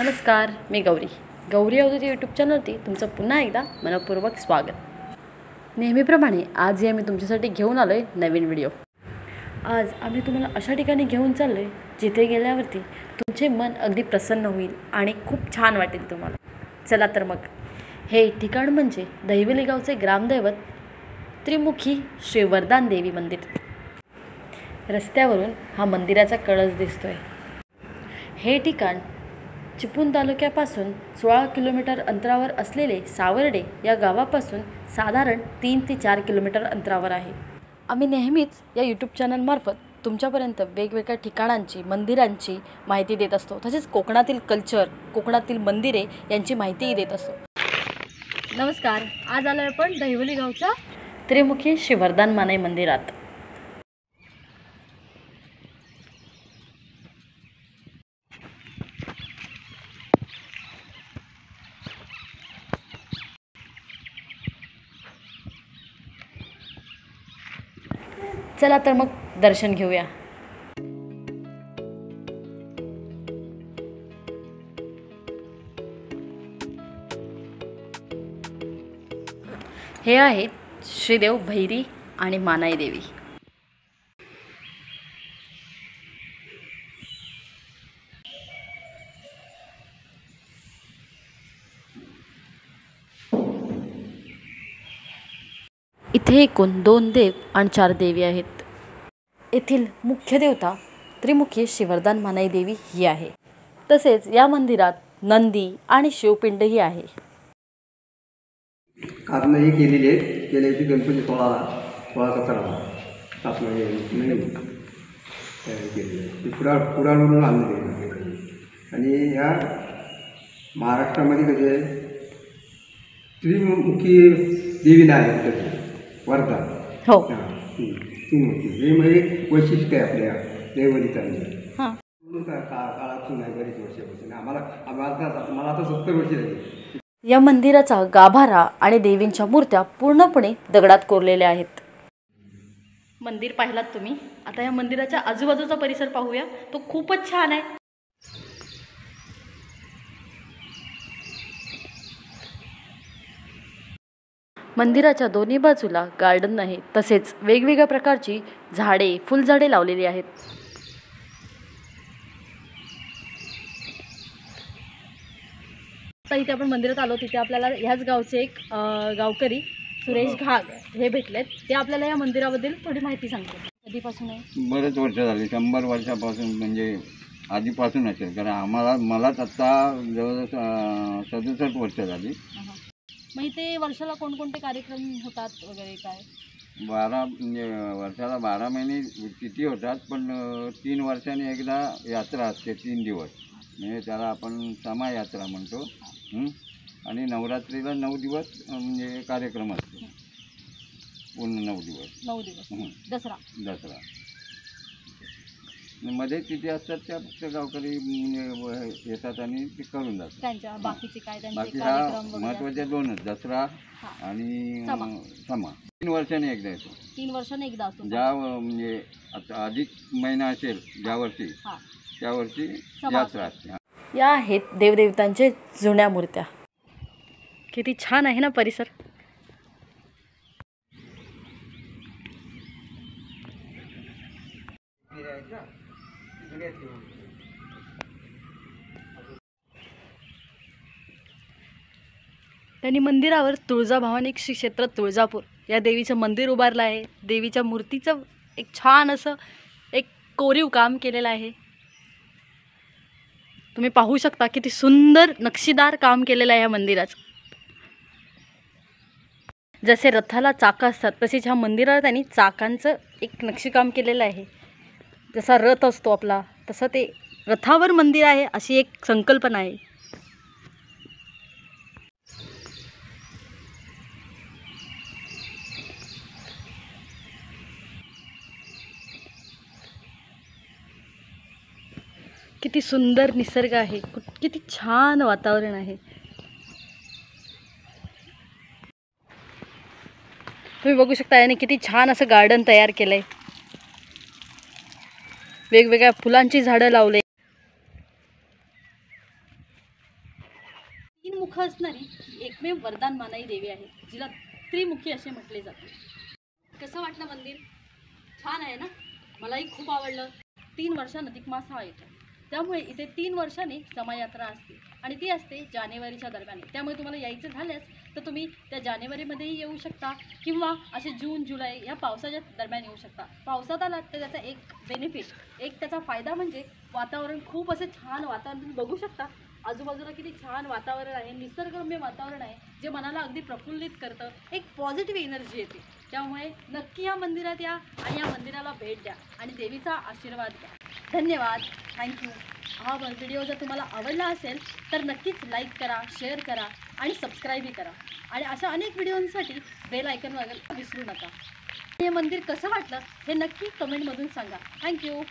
नमस्कार, मी गौरी अवधूत यूट्यूब चॅनलवरती तुमचं पुन्हा एकदा मनपूर्वक स्वागत. नेहमीप्रमाणे आजही आम्ही तुमच्यासाठी घेऊन आलो आहे नवीन व्हिडिओ. आज आम्ही तुम्हाला अशा ठिकाणी घेऊन चाललो आहे जिथे गेल्यावरती तुमचे मन अगदी प्रसन्न होईल आणि खूप छान वाटेल तुम्हाला. चला तर मग, हे ठिकाण म्हणजे दहिवली गावचे ग्रामदैवत त्रिमुखी श्री वरदान देवी मंदिर. रस्त्यावरून हा मंदिराचा कळस दिसतोय. हे ठिकाण चिपळूण तालुक्यापासून 16 किलोमीटर अंतरावर असलेले सावर्डे या गावापासून साधारण 3 ते 4 किलोमीटर अंतरावर आहे. आम्ही नेहमीच या यूट्यूब चॅनलमार्फत तुमच्यापर्यंत वेगवेगळ्या ठिकाणांची, मंदिरांची माहिती देत असतो. तसेच कोकणातील कल्चर, कोकणातील मंदिरे यांची माहितीही देत असतो. नमस्कार, आज आलो आपण दहिवली गावच्या त्रिमुखी श्री वरदान मानाई मंदिरात. चला तर मग दर्शन घेऊया. हे आहेत श्रीदेव भैरी आणि मानाई देवी. इथे एकूण 2 देव आणि 4 देवी आहेत. येथील मुख्य देवता त्रिमुखी श्री वरदान मानाई देवी ही आहे. तसेच या मंदिरात नंदी आणि शिवपिंडही आहे. कारण हे केलेली आहेत. गेल्या वर्षी गणपती 16 स्थापना केलेली पुराणवरून आणलेली. आणि ह्या महाराष्ट्रामध्ये कसे त्रिमुखी देवी नाही वरदान. हो, त्रिमुखी हे म्हणजे वैशिष्ट्य आहे आपल्या देवरितांचं. काळातून नाही, बरीच वर्षापासून मला आता 70 वर्ष झाली. या मंदिराचा गाभारा आणि देवींच्या मूर्त्या पूर्णपणे दगडात कोरलेल्या आहेत. मंदिर पाहिलात तुम्ही. आता या मंदिराच्या आजूबाजूचा परिसर पाहूया. तो खूपच छान आहे. मंदिराच्या दोन्ही बाजूला गार्डन आहे. तसेच वेगवेगळ्या प्रकारची झाडे, फुलझाडे लावलेली आहेत. आता इथे आपण मंदिरात आलो, तिथे आपल्याला ह्याच गावचे एक गावकरी सुरेश घाग हे भेटलेत. ते आपल्याला या मंदिराबद्दल थोडी माहिती सांगतात. कधीपासून आहे? बरेच वर्ष झाली, 100 वर्षापासून, म्हणजे आधीपासून असेल. कारण मलाच आत्ता जवळजवळ 67 वर्ष झाली. मग इथे वर्षाला कोणकोणते कार्यक्रम होतात वगैरे काय? 12 म्हणजे वर्षाला 12 महिने तिथी होतात. पण 3 वर्षांनी एकदा यात्रा असते, 3 दिवस. म्हणजे त्याला आपण समा यात्रा म्हणतो. आणि नवरात्रीला 9 दिवस म्हणजे कार्यक्रम असतो. पूर्ण 9 दिवस. दसरा मध्ये तिथे असतात. त्या फक्त गावकरी येतात आणि ते करून जातात. बाकी हा महत्त्वाचे 2च, दसरा आणि समा. 3 वर्षांनी एकदा येतो. 3 वर्षांनी एकदा असतो. ज्या म्हणजे आता अधिक महिना असेल ज्या वर्षी, त्या वर्षी यात्रा असते. या आहेत देवदेवतांचे जुन्या मूर्त्या. किती छान आहे ना परिसर. त्यांनी मंदिरावर तुळजाभवानी श्री क्षेत्र तुळजापूर या देवीचं मंदिर उभारलं आहे. देवीच्या मूर्तीचं एक छान असं एक कोरीव काम केलेलं आहे. तुम्ही पाहू शकता किती सुंदर नक्षीदार काम केलेलं आहे या मंदिराचं. जसे रथाला चाकं असतात तसेच ह्या मंदिराला त्यांनी चाकांचं एक नक्षीकाम केलेलं आहे. जसा रथ असतो आपला, तसं ते रथावर मंदिर आहे अशी एक संकल्पना आहे. किती सुंदर निसर्ग आहे, किती छान वातावरण आहे. तुम्ही बघू शकता याने किती छान असं गार्डन तयार केलंय. वेगवेगळ्या फुलांची झाडं लावले. असणारी ही एकमेव वरदान मानाई देवी आहे, जिला त्रिमुखी असे म्हटले जाते. कसं वाटलं मंदिर? छान आहे ना? मलाही खूप आवडलं. 3 वर्षांनी अधिक मास हा येतो, त्यामुळे इथे 3 वर्षांनी समायात्रा असते आणि ती असते जानेवारीच्या दरम्यान. त्यामुळे तुम्हाला यायचं झाल्यास तर तुम्ही त्या जानेवारीमध्येही येऊ शकता किंवा असे जून जुलै या पावसाच्या दरम्यान येऊ शकता. पावसात आलात तर त्याचा एक बेनिफिट, एक त्याचा फायदा म्हणजे वातावरण खूप असे छान वातावरण तुम्ही बघू शकता. आजूबाजूला किती छान वातावरण आहे, निसर्गरम्य वातावरण आहे, जे मनाला अगदी प्रफुल्लित करतं. एक पॉझिटिव्ह एनर्जी येते. त्यामुळे नक्की या मंदिरात या आणि या मंदिराला भेट द्या आणि देवीचा आशीर्वाद घ्या. धन्यवाद. थँक्यू. हा व्हिडिओ जर तुम्हाला आवडला असेल तर नक्कीच लाईक करा, शेअर करा आणि सबस्क्राईबही करा आणि अशा अनेक व्हिडिओंसाठी बेल आयकॉन वगैरे विसरू नका. हे मंदिर कसं वाटलं हे नक्की कमेंटमधून सांगा. थँक्यू.